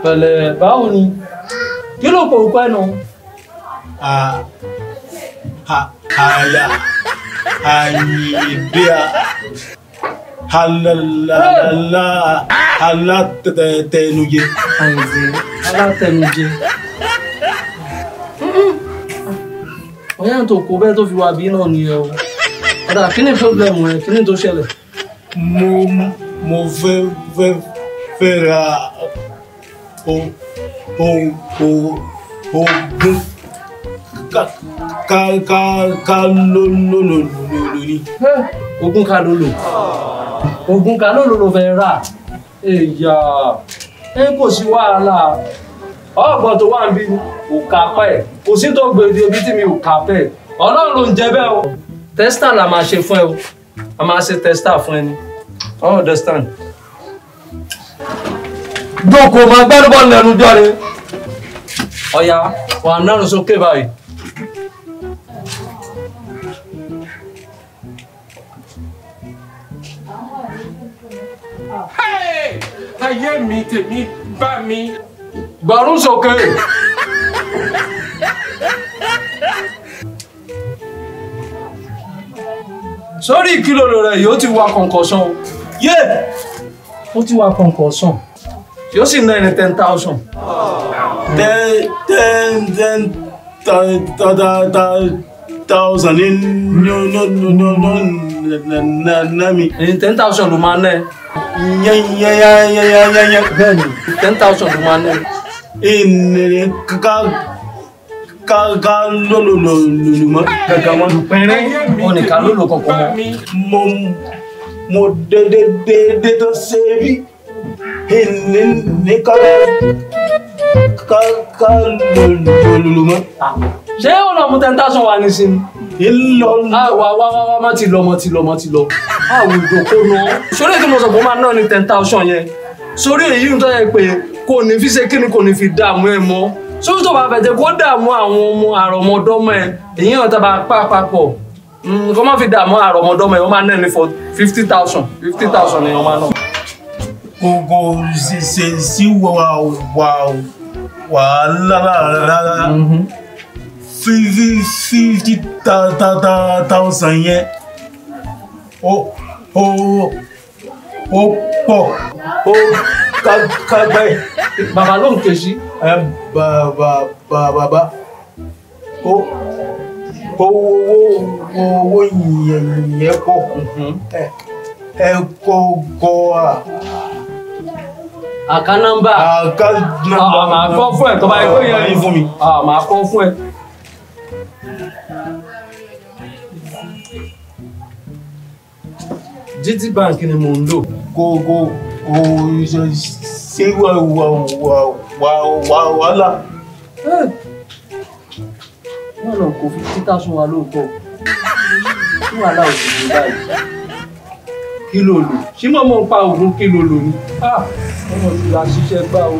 Pẹ̀lẹ́, báwo ni? Kí ló pọ̀ òkú ẹnu? Àyìnbíà alátẹnujẹ. Alátẹnujẹ. Ọ̀yá tó kó bẹ́ẹ̀ tó fi wà bí náà ni ẹ o. Ọ̀dà kí ni problem rẹ? Kí ni tó ṣẹlẹ̀? Mo fẹ́ ra oògùn ká lólò ní. Oògùn ká lólò. Oògùn ká lólò ló fẹ́ rà. Èyà kò sí wàhálà. Ọ̀gbọ̀n tó wà ń bí ò kápẹ́. Kò sí tó gbèdé ibi tí mi ò kápẹ́. Ọlọ́run ló ń jẹ bẹ́ẹ̀ o. Tester la máa ṣe fún ẹ o. A máa ṣe tester fún ẹ ni. I understand. Dókò máa gbẹ́rù bọ́ lẹ́nu jọ́re. Ọ̀yá wà náà sókè báyìí. Ayé mi tèmi bá mi. Gbọ̀rún sókè. Sórí ìkìlọ̀ rẹ̀ yóò ti wá concussion. Yé! Ó ti wá concussion. Yóò sì ná ẹni 10,000. 10,000 ní mi. 10,000 ló máa ná ẹ. Bẹ́ẹ̀ni, 10,000 ló máa ná ẹ. Ká lólò mọ́. Gàgà wọn pẹ́rẹ́, wọn nìkan lólò kankan mọ́. Mo dédé tó ṣe rí. Ní ká lólò mọ́. Ṣé ó lọ mú 10,000 wà ní sí ni? Wá, má ti lọ. Àwọn ìjòkó náà. Sórí èdè mo sọ pé ó máa ná ní 10,000 yẹn. Sórí èyí tó yẹ pé kò ní fi ṣe kíni kò ní fi dààmú ẹ mọ́. Sórí tó bá fẹ́ jẹ́ kó dààmú àwọn ọmọ àrọ̀mọdọ́mọ ẹ. Èyí náà tá bá papọ̀. Kó má fi dààmú àrọ̀mọdọ́mọ ẹ, ó máa ná ní for 50,000. 50,000 ni wọ́n máa ná. Kò sí wàhálà rárá. 50,000 yẹn ó pọ̀. Ó kágbẹ́ bàbá ló ń ké sí. Bàbá owó yẹn pọ̀. Ẹ kọ́ àká nọ́mbà. Màá kọ́ fún ẹ tó bá yẹ kó yẹ ní fún mi. Màá kọ́ fún ẹ. GT Bank ni mò ń lò. Kò ṣe wàhálà. Wọ́n lọ kó 50,000 wa lóòótọ́. Kí wàhálà òsì ní báyìí? Kí ló lò? Ṣé mọ̀ mọ́ ń pa ògùn kí ló lò ní? Ọmọ ìlú àṣìṣe gbà o.